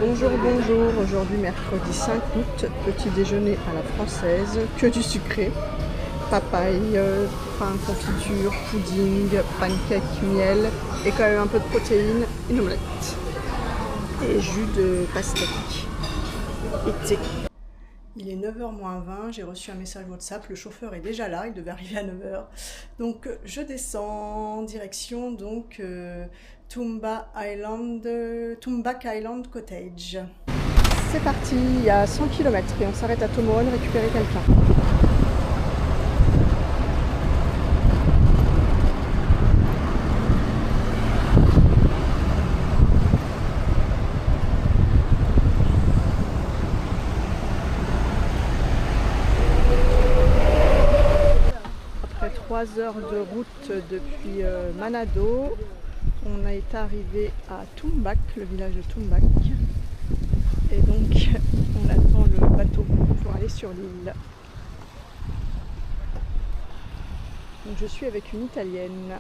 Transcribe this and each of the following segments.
Bonjour, bonjour, aujourd'hui mercredi 5 août, petit déjeuner à la française, que du sucré, papaye, pain, confiture, pudding, pancake, miel et quand même un peu de protéines, une omelette et jus de pastèque et thé. Il est 9h moins 20, j'ai reçu un message WhatsApp, le chauffeur est déjà là, il devait arriver à 9h. Donc je descends, direction donc Tumbak Island Cottage. C'est parti, il y a 100 km et on s'arrête à Tomohon récupérer quelqu'un. Après 3 heures de route depuis Manado, on a été arrivé à Tumbak, le village de Tumbak. Et donc on attend le bateau pour aller sur l'île. Donc je suis avec une Italienne.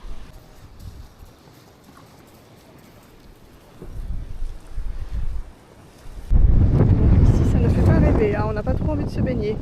Donc ici ça ne fait pas rêver, hein, on n'a pas trop envie de se baigner.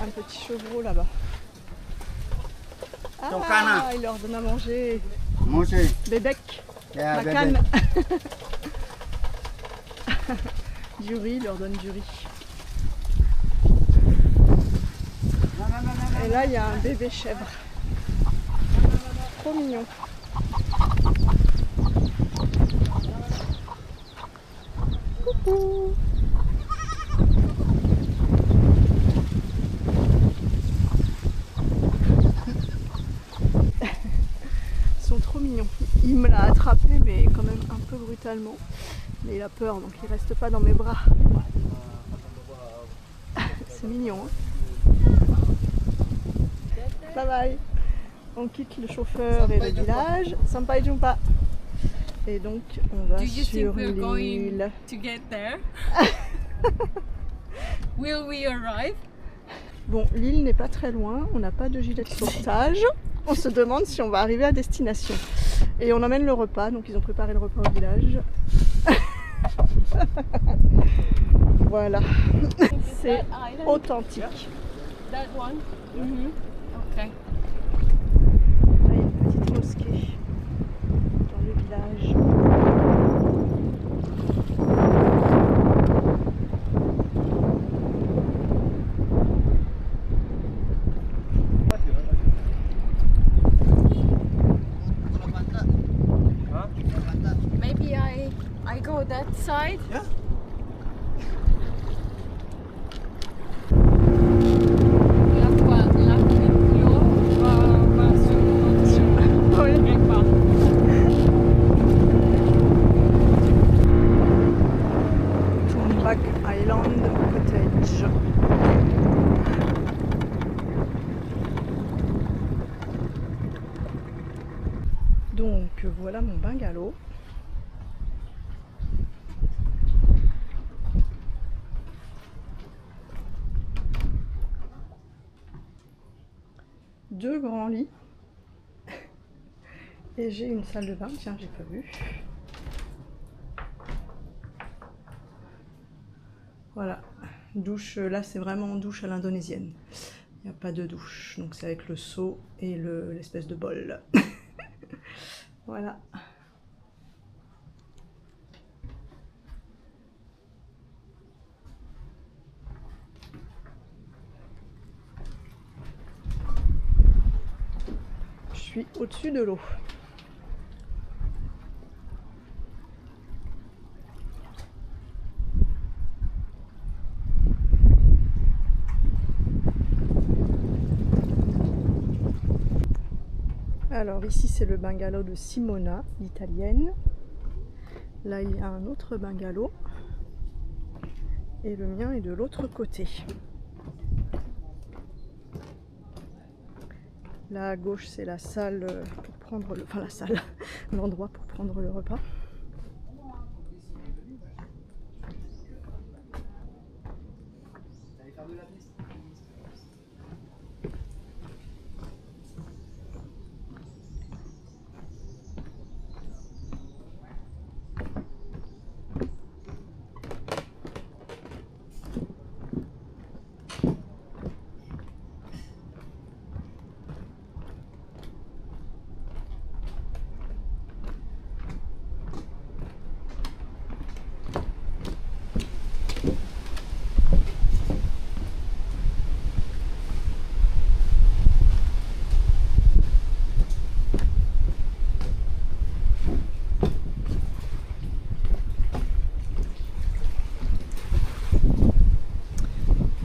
Un petit chevreau là-bas. Ah, il leur donne à manger. Manger. Bébec. Yeah, Macan. Du riz, il leur donne du riz. Et là, il y a un bébé chèvre. Trop mignon. Coucou. Ils sont trop mignons. Il me l'a attrapé, mais quand même un peu brutalement. Mais il a peur, donc il reste pas dans mes bras. C'est mignon, hein. Bye bye. On quitte le chauffeur et le village. Sampai jumpa. Et donc on va sur l'île. To get there? Will we arrive? Bon, l'île n'est pas très loin, on n'a pas de gilet de sauvetage. On se demande si on va arriver à destination. Et on emmène le repas, donc ils ont préparé le repas au village. Voilà, c'est authentique. That one? Mhm. Okay. Là, il y a une petite mosquée dans le village. Maybe I go that side. Yeah. Tumbak Island Cottage. Donc voilà mon bungalow. Deux grands lits. Et j'ai une salle de bain, tiens, j'ai pas vu. Voilà, douche, là c'est vraiment douche à l'indonésienne. Il n'y a pas de douche, donc c'est avec le seau et l'espèce de bol. Voilà. Je suis au-dessus de l'eau. Alors ici c'est le bungalow de Simona, l'italienne. Là il y a un autre bungalow. Et le mien est de l'autre côté. Là à gauche c'est la salle pour prendre le... Enfin la salle, l'endroit pour prendre le repas.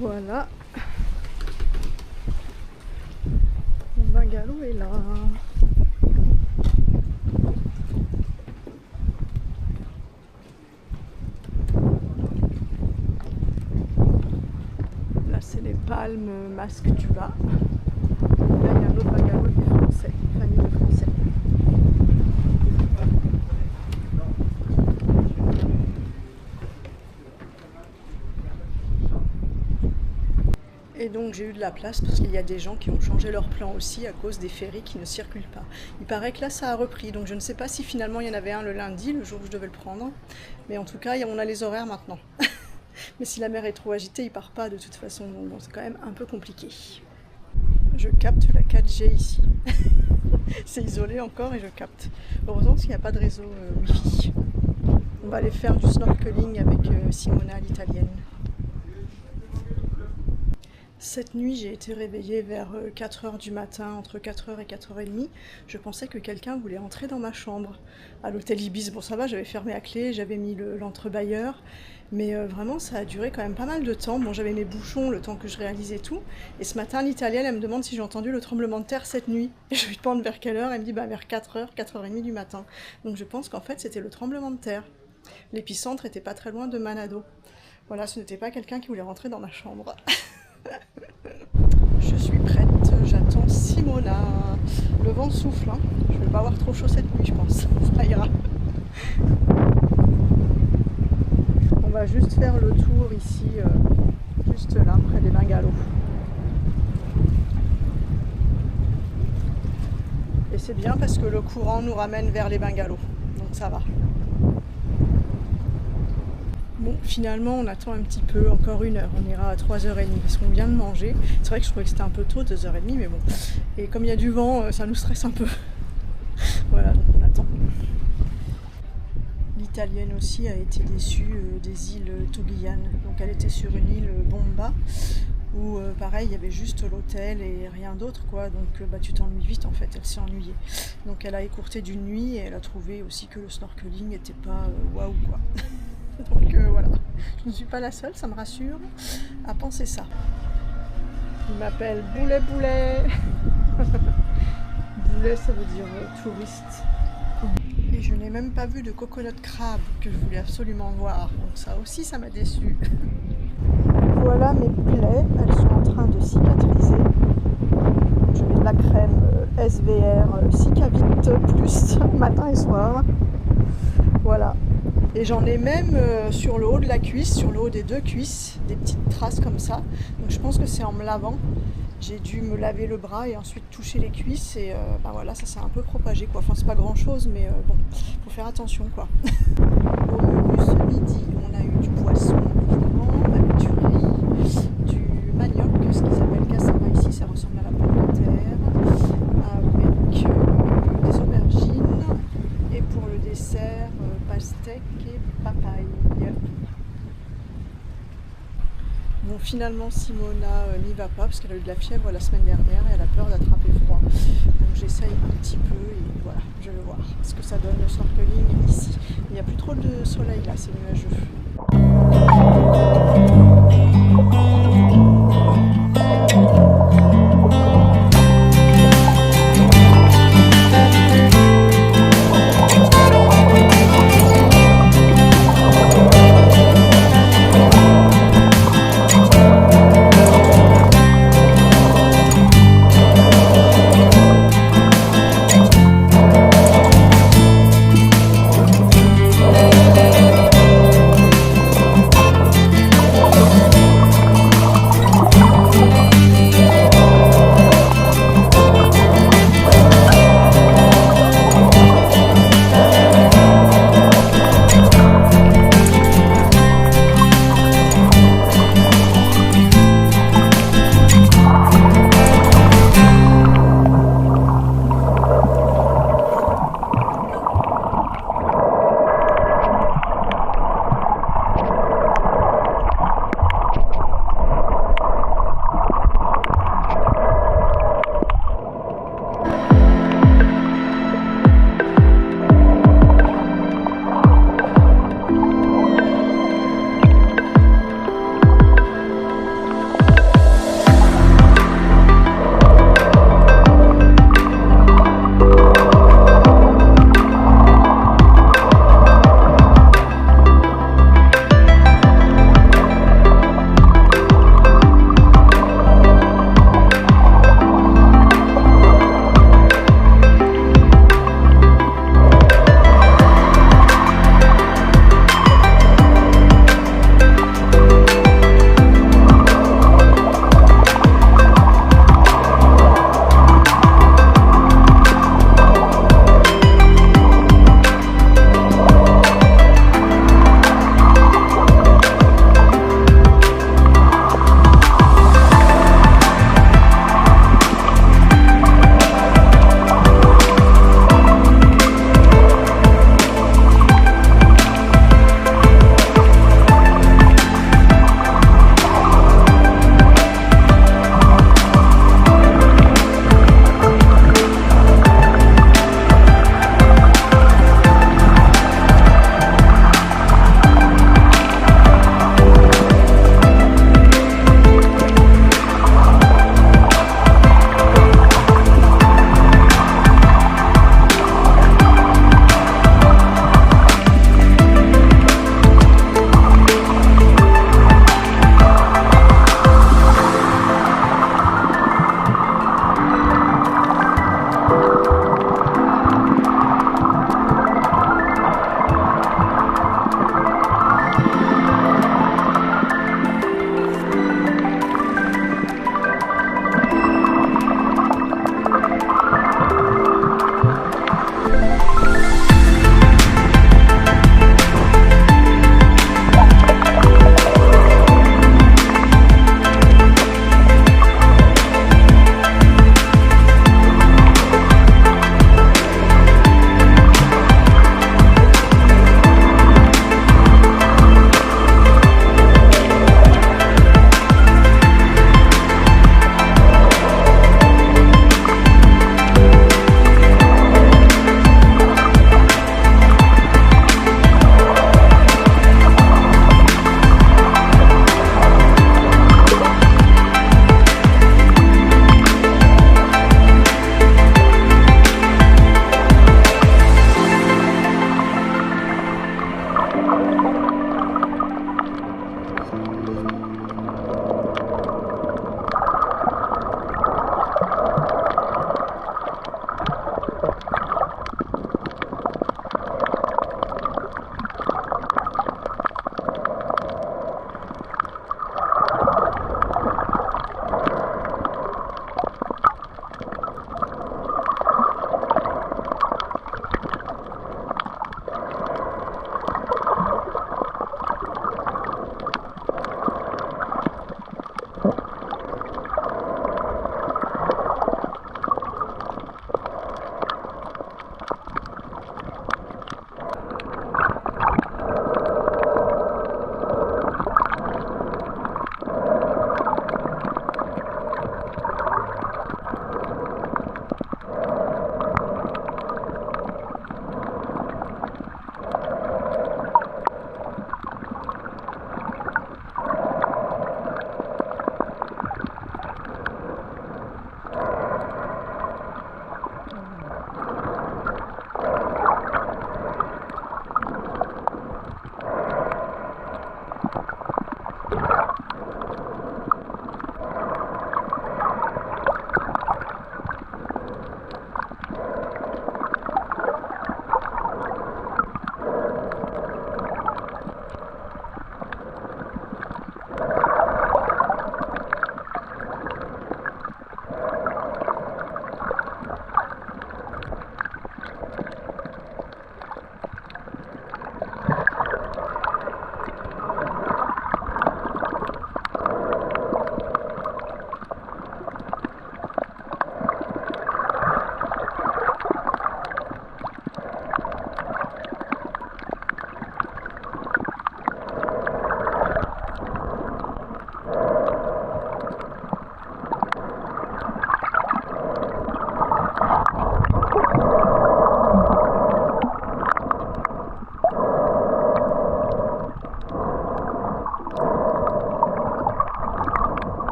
Voilà, mon bungalow est là. Là c'est les palmes masques du bas. Là il y a un autre bungalow des Français, famille de Français. Et donc j'ai eu de la place parce qu'il y a des gens qui ont changé leur plan aussi à cause des ferries qui ne circulent pas. Il paraît que là ça a repris, donc je ne sais pas si finalement il y en avait un le lundi, le jour où je devais le prendre. Mais en tout cas on a les horaires maintenant. Mais si la mer est trop agitée, il part pas de toute façon, donc bon, c'est quand même un peu compliqué. Je capte la 4G ici. C'est isolé encore et je capte. Heureusement qu'il n'y a pas de réseau Wi-Fi. On va aller faire du snorkeling avec Simona l'italienne. Cette nuit, j'ai été réveillée vers 4h du matin, entre 4h et 4h30. Je pensais que quelqu'un voulait entrer dans ma chambre à l'hôtel Ibis. Bon, ça va, j'avais fermé à clé, j'avais mis l'entrebâilleur. Mais vraiment, ça a duré quand même pas mal de temps. Bon, j'avais mes bouchons le temps que je réalisais tout. Et ce matin, l'italienne, elle me demande si j'ai entendu le tremblement de terre cette nuit. Et je lui demande vers quelle heure. Elle me dit bah, vers 4h, 4h30 du matin. Donc je pense qu'en fait, c'était le tremblement de terre. L'épicentre était pas très loin de Manado. Voilà, ce n'était pas quelqu'un qui voulait rentrer dans ma chambre. Je suis prête, j'attends Simona. Le vent souffle, hein. Je vais pas avoir trop chaud cette nuit, je pense. Ça ira. On va juste faire le tour ici, juste là, près des bungalows. Et c'est bien parce que le courant nous ramène vers les bungalows, donc ça va. Bon, finalement, on attend un petit peu, encore 1 heure. On ira à 3h30 parce qu'on vient de manger. C'est vrai que je trouvais que c'était un peu tôt, 2h30, mais bon. Et comme il y a du vent, ça nous stresse un peu. Voilà, donc on attend. L'italienne aussi a été déçue des îles Togian. Donc elle était sur une île Bomba où pareil, il y avait juste l'hôtel et rien d'autre, quoi. Donc bah, tu t'ennuies vite en fait, elle s'est ennuyée. Donc elle a écourté d'une nuit et elle a trouvé aussi que le snorkeling n'était pas waouh, quoi. Donc voilà, je ne suis pas la seule, ça me rassure à penser ça. Il m'appelle Boulet Boulet. Boulet, ça veut dire touriste. Et je n'ai même pas vu de coconut crab que je voulais absolument voir. Donc ça aussi, ça m'a déçue. Voilà mes plaies, elles sont en train de cicatriser. Je mets de la crème SVR Cicavit Plus matin et soir. Voilà. Et j'en ai même sur le haut de la cuisse, sur le haut des 2 cuisses, des petites traces comme ça. Donc je pense que c'est en me lavant. J'ai dû me laver le bras et ensuite toucher les cuisses et bah voilà, ça s'est un peu propagé, quoi. Enfin c'est pas grand chose, mais bon, faut faire attention, quoi. Au menu ce midi, on a eu du poisson évidemment, avec du riz, du manioc, ce qu'ils appellent cassava ici, ça ressemble à la pomme de terre, avec des aubergines et pour le dessert, pastèque et papaye. Bon, finalement Simona n'y va pas parce qu'elle a eu de la fièvre la semaine dernière et elle a peur d'attraper froid. Donc j'essaye un petit peu et voilà, je vais voir ce que ça donne le snorkeling ici. Il n'y a plus trop de soleil là, c'est nuageux.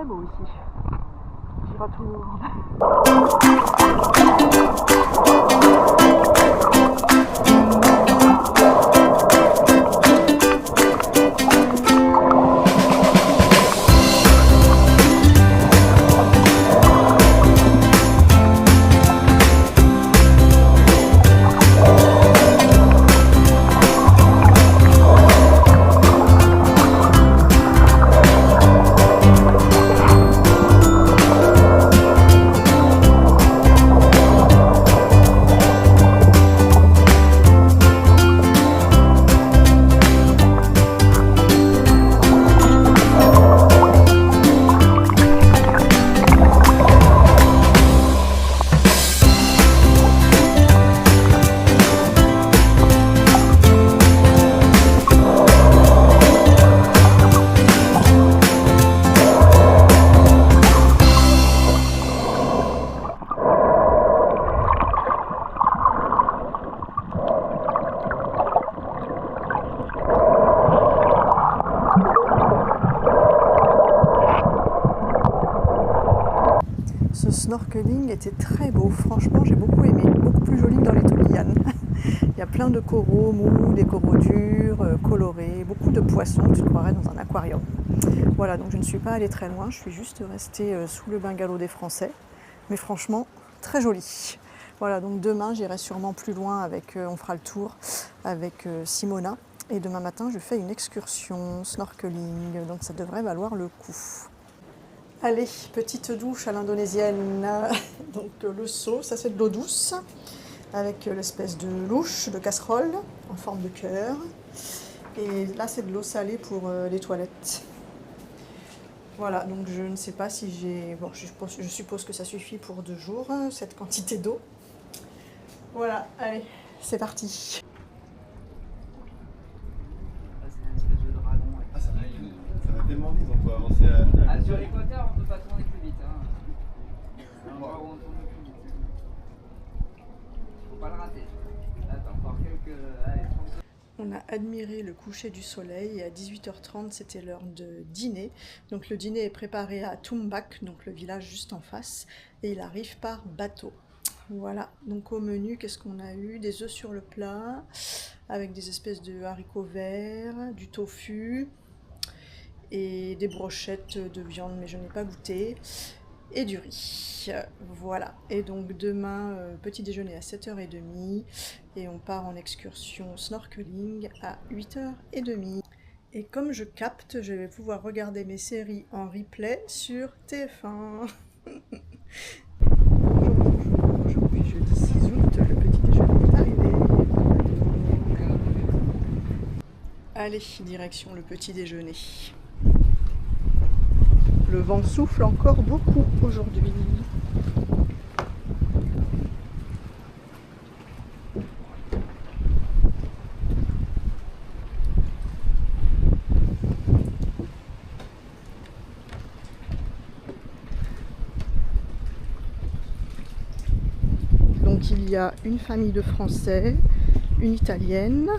très beau ici. J'y retourne. Ce snorkeling était très beau, franchement j'ai beaucoup aimé, beaucoup plus joli que dans les Tolianes. Il y a plein de coraux mous, des coraux durs, colorés, beaucoup de poissons, tu te croirais dans un aquarium. Voilà, donc je ne suis pas allée très loin, je suis juste restée sous le bungalow des Français, mais franchement très joli. Voilà, donc demain j'irai sûrement plus loin avec, on fera le tour avec Simona, et demain matin je fais une excursion snorkeling, donc ça devrait valoir le coup. Allez, petite douche à l'indonésienne. Donc le seau, ça c'est de l'eau douce, avec l'espèce de louche, de casserole, en forme de cœur. Et là c'est de l'eau salée pour les toilettes. Voilà, donc je ne sais pas si j'ai... Bon, je suppose que ça suffit pour 2 jours, cette quantité d'eau. Voilà, allez, c'est parti. Ça va tellement vite, on peut avancer à... Sur l'équateur, on ne peut pas tourner plus vite. C'est un endroit où on tourne plus vite. Faut pas le rater. Là, t'as encore quelques... Allez, 30 secondes. On a admiré le coucher du soleil et à 18h30 c'était l'heure de dîner. Donc le dîner est préparé à Tumbak, donc le village juste en face, et il arrive par bateau. Voilà, donc au menu, qu'est-ce qu'on a eu? Des œufs sur le plat, avec des espèces de haricots verts, du tofu, et des brochettes de viande, mais je n'ai pas goûté, et du riz. Voilà, et donc demain, petit déjeuner à 7h30, et on part en excursion snorkeling à 8h30. Et comme je capte, je vais pouvoir regarder mes séries en replay sur TF1. Aujourd'hui, jeudi 6 août, le petit déjeuner est arrivé. Allez, direction le petit déjeuner. Le vent souffle encore beaucoup aujourd'hui. Donc il y a une famille de Français, une Italienne,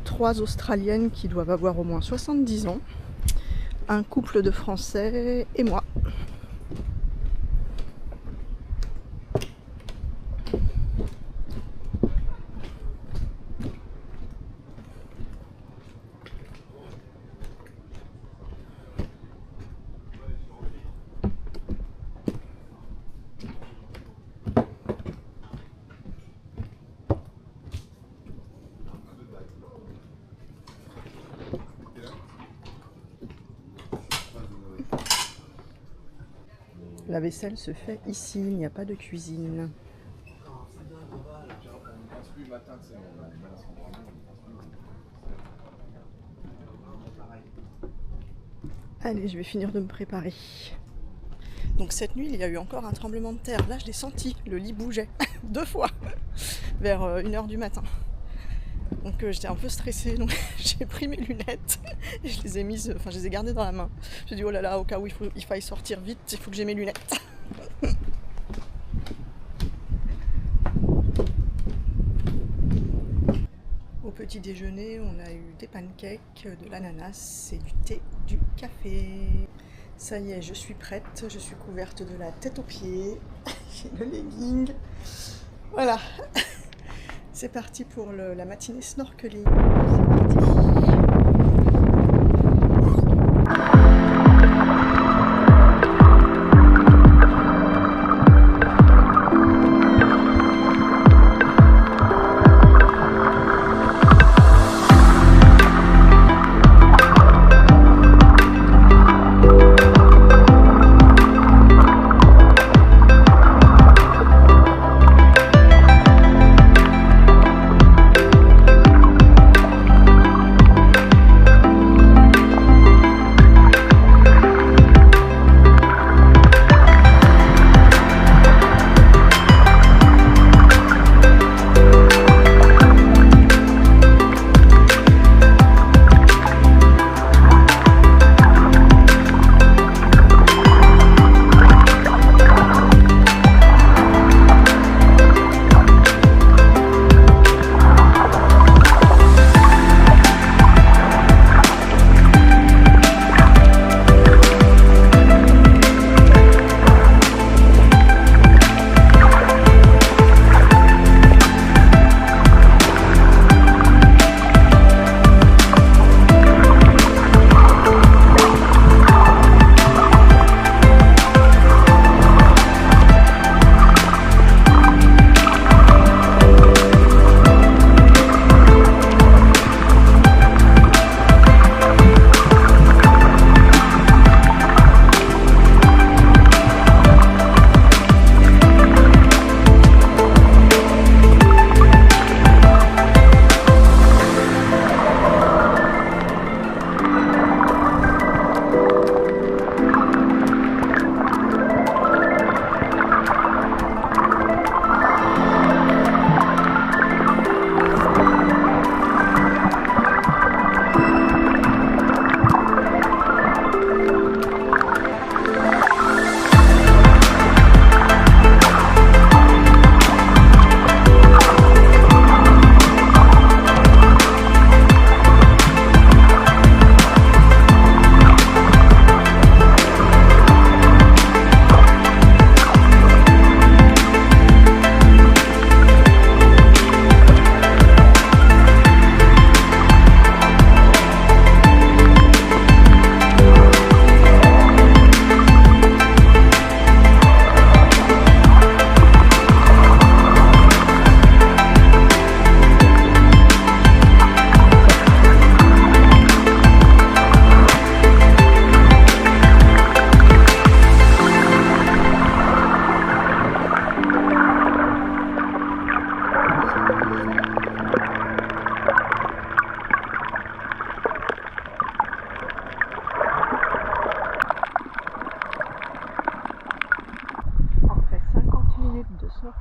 3 Australiennes qui doivent avoir au moins 70 ans, un couple de Français et moi. La vaisselle se fait ici, il n'y a pas de cuisine. Allez, je vais finir de me préparer. Donc cette nuit, il y a eu encore un tremblement de terre. Là, je l'ai senti, le lit bougeait 2 fois vers 1h du matin. Donc j'étais un peu stressée, donc j'ai pris mes lunettes et je les ai mises, enfin je les ai gardées dans la main. J'ai dit oh là là, au cas où il faille sortir vite, il faut que j'ai mes lunettes. Au petit déjeuner, on a eu des pancakes, de l'ananas et du thé, du café. Ça y est, je suis prête, je suis couverte de la tête aux pieds, j'ai le legging, voilà, c'est parti pour la matinée snorkeling, c'est parti.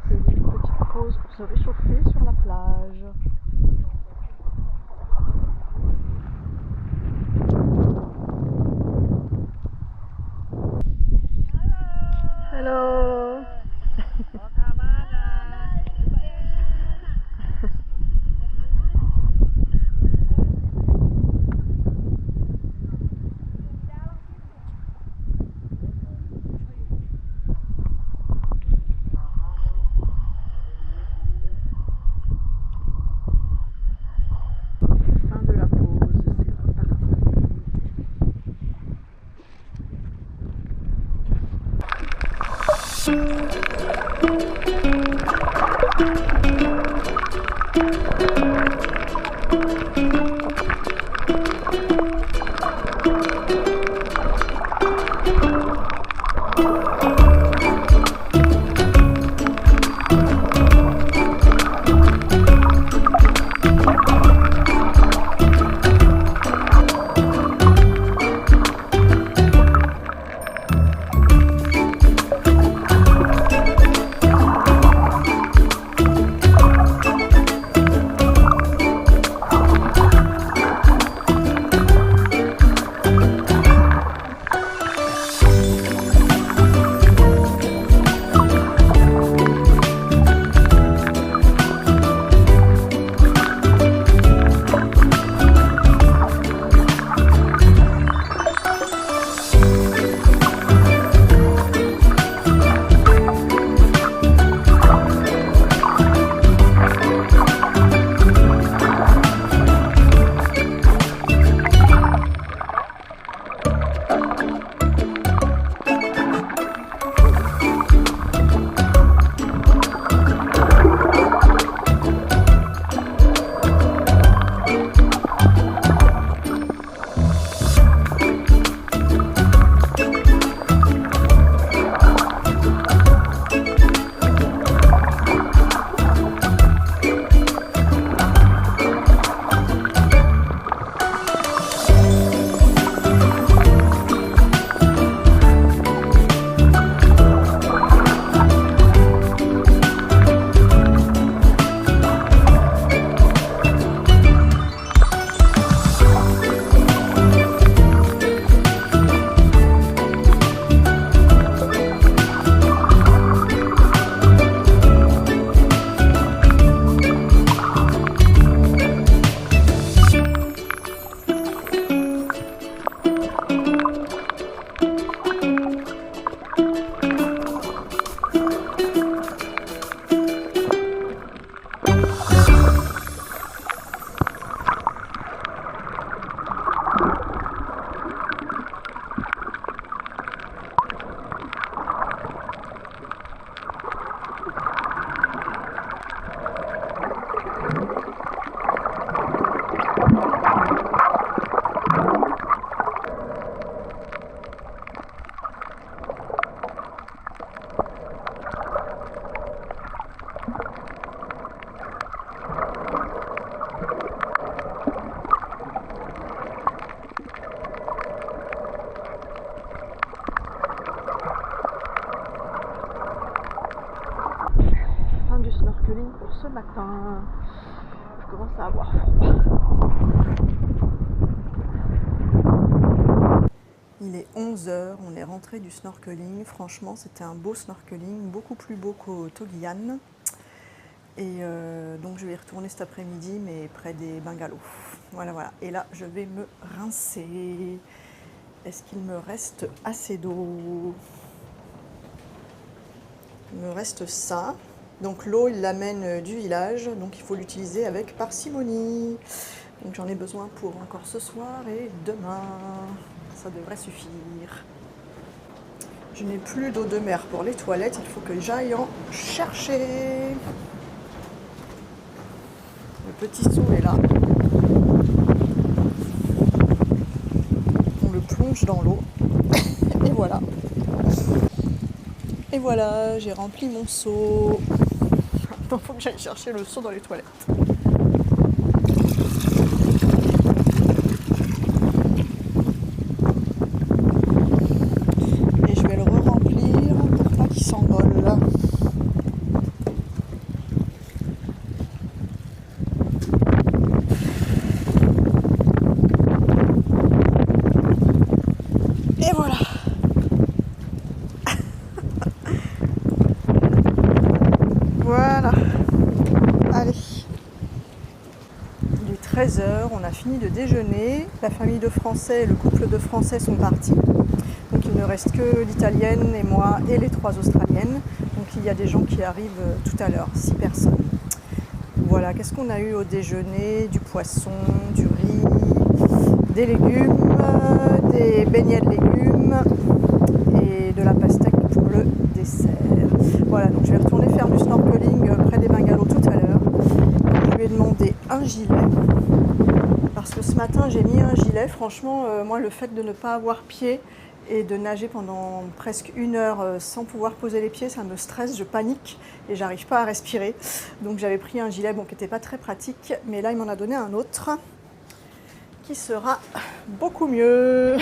Petite pause pour se réchauffer sur la plage. Hello. snorkeling pour ce matin. Je commence à avoir froid. Il est 11 h, on est rentré du snorkeling. Franchement, c'était un beau snorkeling, beaucoup plus beau qu'au Togian. Et donc je vais y retourner cet après-midi, mais près des bungalows. Voilà, voilà. Et là, je vais me rincer. Est-ce qu'il me reste assez d'eau? Il me reste ça. Donc l'eau, il l'amène du village, donc il faut l'utiliser avec parcimonie. Donc j'en ai besoin pour encore ce soir et demain. Ça devrait suffire. Je n'ai plus d'eau de mer pour les toilettes, il faut que j'aille en chercher. Le petit seau est là. On le plonge dans l'eau. Et voilà. Et voilà, j'ai rempli mon seau. Il faut que j'aille chercher le seau dans les toilettes. Et je vais le re-remplir pour pas qu'il s'envole. Et voilà. Voilà. Allez. Il est 13 h, on a fini de déjeuner. La famille de Français et le couple de Français sont partis. Donc il ne reste que l'Italienne et moi et les 3 Australiennes. Donc il y a des gens qui arrivent tout à l'heure, 6 personnes. Voilà, qu'est-ce qu'on a eu au déjeuner? Du poisson, du riz, des légumes, des beignets de légumes et de la pastèque pour le dessert. Voilà, donc je vais retourner faire du snorkeling près des bungalows tout à l'heure. Je lui ai demandé un gilet parce que ce matin j'ai mis un gilet. Franchement, moi le fait de ne pas avoir pied et de nager pendant presque 1 heure sans pouvoir poser les pieds, ça me stresse, je panique et j'arrive pas à respirer. Donc j'avais pris un gilet qui n'était pas très pratique, mais là il m'en a donné un autre qui sera beaucoup mieux.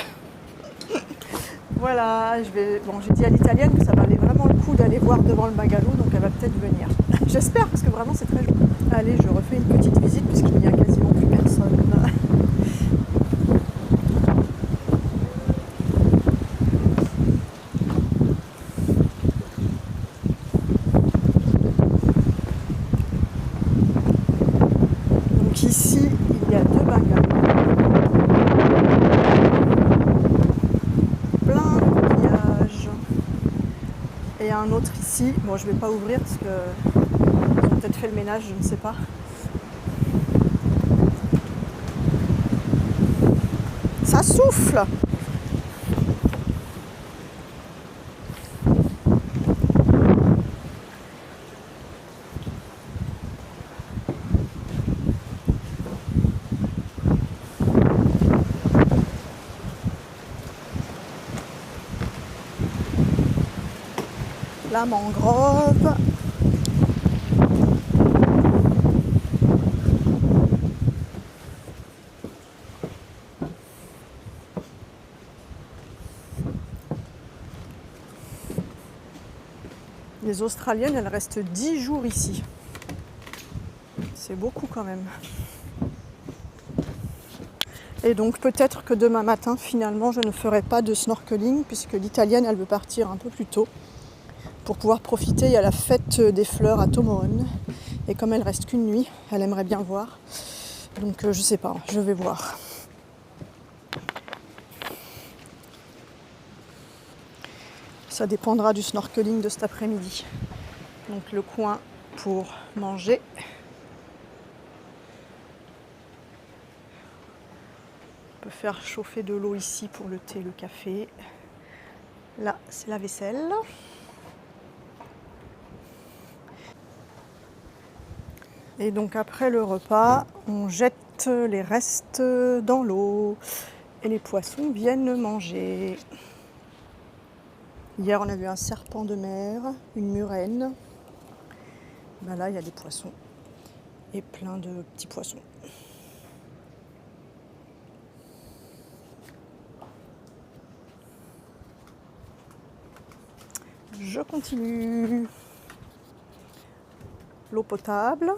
Voilà, j'ai dit à l'Italienne que ça valait vraiment le coup d'aller voir devant le bungalow, donc elle va peut-être venir. J'espère, parce que vraiment c'est très joli. Allez, je refais une petite visite puisqu'il n'y a quasiment plus personne. Donc ici, il y a 2 bungalows. Et un autre ici, bon je vais pas ouvrir parce que ils ont peut-être fait le ménage, je ne sais pas. Ça souffle! La mangrove. Les Australiennes, elles restent 10 jours ici. C'est beaucoup quand même. Et donc peut-être que demain matin, finalement, je ne ferai pas de snorkeling puisque l'Italienne, elle veut partir un peu plus tôt pour pouvoir profiter. Il y a la fête des fleurs à Tomohon. Et comme elle reste qu'une nuit, elle aimerait bien voir. Donc je sais pas, je vais voir. Ça dépendra du snorkeling de cet après-midi. Donc le coin pour manger. On peut faire chauffer de l'eau ici pour le thé, le café. Là, c'est la vaisselle. Et donc après le repas, on jette les restes dans l'eau et les poissons viennent manger. Hier, on a vu un serpent de mer, une murène. Ben là, il y a des poissons et plein de petits poissons. Je continue. l'eau potable.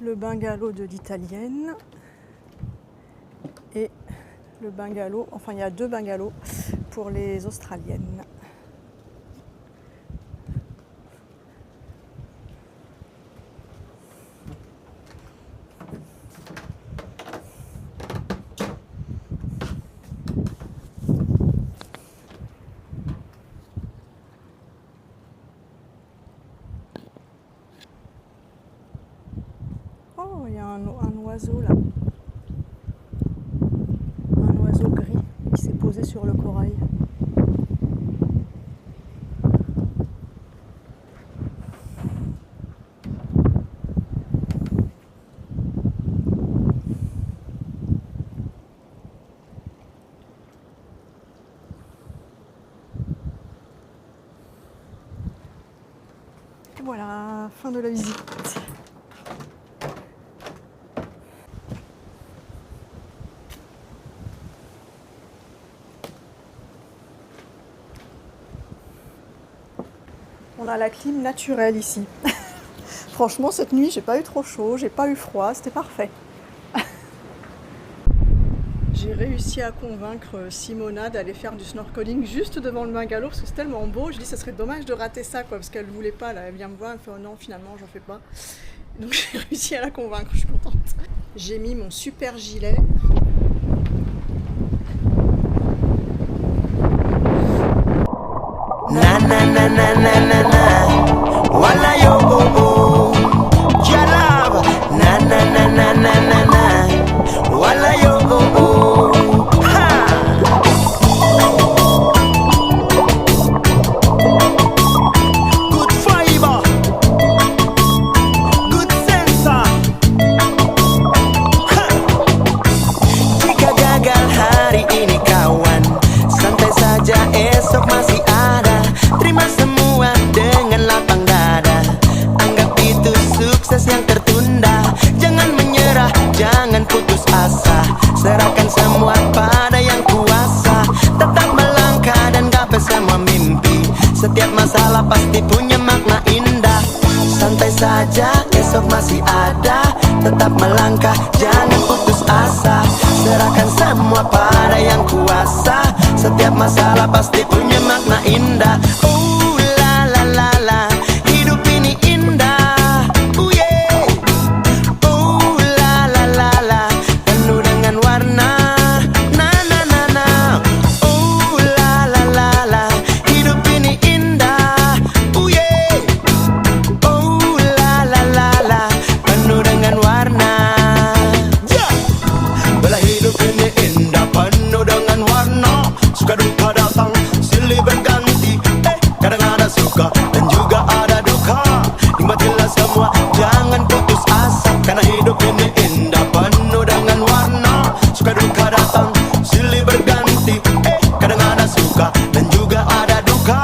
Le bungalow de l'italienne et le bungalow, enfin il y a 2 bungalows pour les australiennes. Oh, il y a un oiseau là. Un oiseau gris qui s'est posé sur le corail. Voilà, fin de la visite. On a la clim naturelle ici. Franchement, cette nuit, j'ai pas eu trop chaud, j'ai pas eu froid, c'était parfait. J'ai réussi à convaincre Simona d'aller faire du snorkeling juste devant le bungalow parce que c'est tellement beau. Je dis ça serait dommage de rater ça quoi, parce qu'elle voulait pas. Là, elle vient me voir, elle fait oh non, finalement, j'en fais pas. Donc j'ai réussi à la convaincre, je suis contente. J'ai mis mon super gilet. Na na na na na na na, wala yo oh oh, your love. Na na na na na na na, wala yo oh oh, ha. Good fiber, good sensor, ha. Jika gagal hari ini kawan, santai saja esok masih ada. Terima semua dengan lapang dada. Anggap itu sukses yang tertunda. Jangan menyerah, jangan putus asa. Serahkan semua pada yang kuasa. Tetap melangkah dan gapai semua mimpi. Setiap masalah pasti punya makna indah. Santai saja, esok masih ada. Tetap melangkah, jangan putus asa. Serahkan semua pada yang kuasa. Setiap masalah pasti punya makna indah. La la la la, hidup ini indah. Yeah. La la la la, penuh dengan warna. Na na na na. La la la la, hidup ini indah. Yeah. La la la la, penuh dengan warna. Yeah. Bila hidup ini indah, penuh dengan warna. Suka duka datang, silih berganti. Kadang ada suka dan juga ada duka. Nikmatilah semua, jangan putus asa. Karena hidup ini indah, penuh dengan warna. Suka duka datang, silih berganti. Kadang ada suka dan juga ada duka.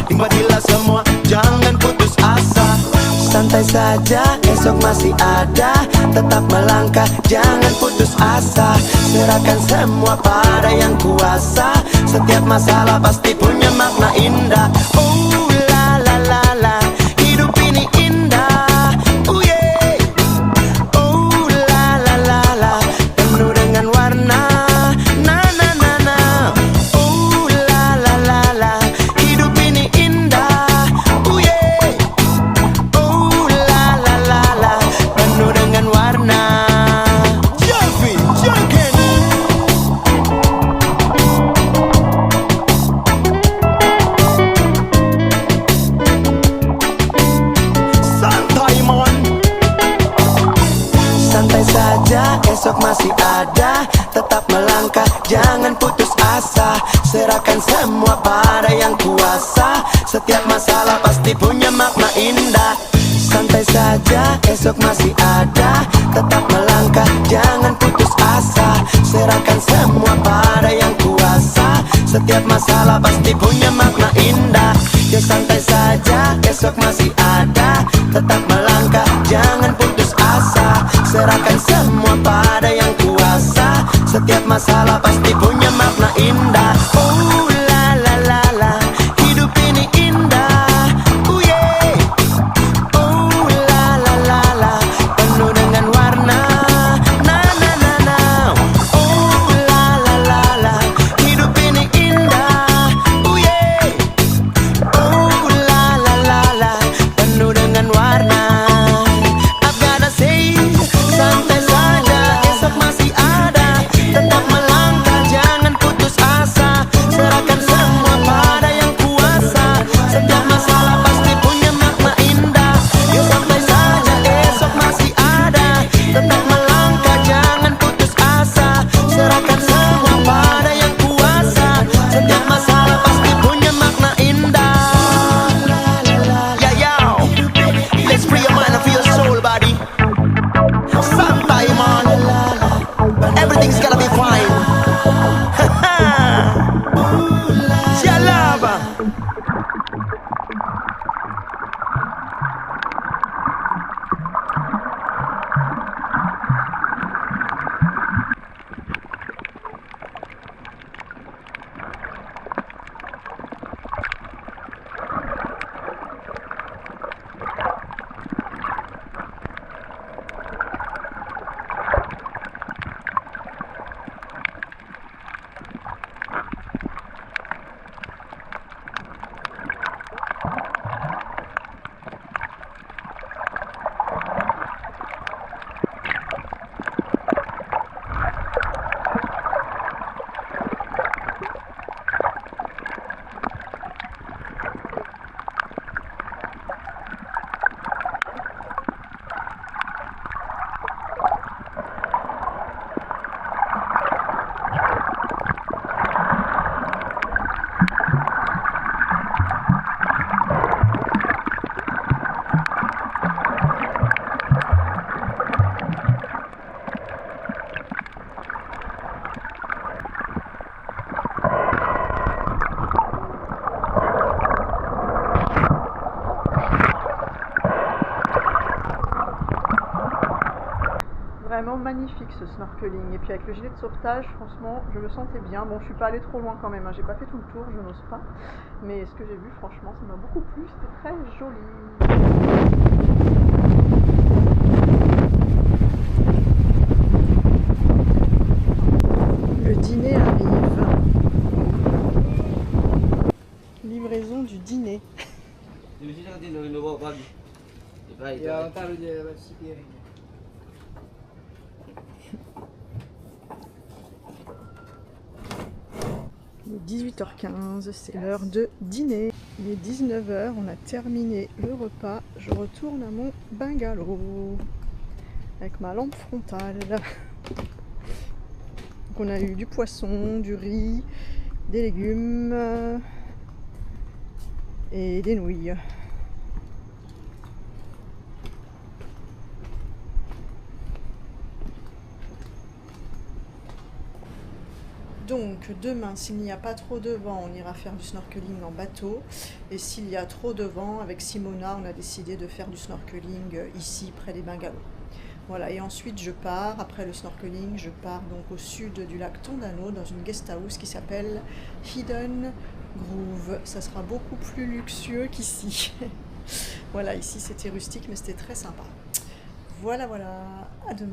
Nikmatilah semua, jangan putus asa. Santai saja, esok masih ada. Tetap melangkah, jangan putus asa. Serahkan semua pada yang kuasa. Setiap masalah pasti punya makna indah. La la la la, hidup ini indah. Yeah. La la la la, penuh dengan warna. Na na na na. La la la la, hidup ini indah. Yeah. La la la la, penuh dengan warna. Jelvin, Jelgen. Santai mon. Santai saja, esok masih ada. Tetap melangkah, jangan putus asa. Serahkan semua pada yang kuasa. Setiap masalah pasti punya makna indah. Santai saja, esok masih ada. Tetap melangkah, jangan putus asa. Serahkan semua pada yang kuasa. Setiap masalah pasti punya makna indah. Ya santai saja, esok masih ada. Tetap melangkah, jangan putus asa. serahkan semua pada yang kuasa. Setiap masalah pasti punya makna indah. Oh la la la la, hidup ini indah. Oh yeah. Oh la la la la, penuh dengan warna. Na na na na. Oh la la la la, hidup ini indah. Oh yeah. Oh la la la la, penuh dengan warna. I've gotta say, santai saja, esok masih ada. Tetap melangkah, jangan putus asa. Serahkan semua pada yang kuasa. Setiap masalah pasti punya makna indah. Ya santai saja, esok masih ada. Tetap melangkah, jangan putus asa. Serahkan semua pada yang kuasa. Setiap masalah pasti punya makna indah. Yeah, yo, let's free your mind and free your soul, buddy. Santai, man. Everything's gonna be fine. Jalaba. Vraiment magnifique ce snorkeling, et puis avec le gilet de sauvetage, franchement je me sentais bien. Bon, je suis pas allée trop loin quand même, hein. J'ai pas fait tout le tour, je n'ose pas, mais ce que j'ai vu franchement ça m'a beaucoup plu, c'était très joli. Le dîner arrive. Livraison du dîner. Ya taruh je basi piring. Il est 18h15, c'est l'heure de dîner. Il est 19h, on a terminé le repas. Je retourne à mon bungalow avec ma lampe frontale. Donc on a eu du poisson, du riz, des légumes et des nouilles. Donc demain, s'il n'y a pas trop de vent, on ira faire du snorkeling en bateau. Et s'il y a trop de vent, avec Simona, on a décidé de faire du snorkeling ici, près des bungalows. Voilà, et ensuite je pars, après le snorkeling, je pars donc au sud du lac Tondano, dans une guest house qui s'appelle Hidden Groove. Ça sera beaucoup plus luxueux qu'ici. Voilà, ici c'était rustique, mais c'était très sympa. Voilà, à demain.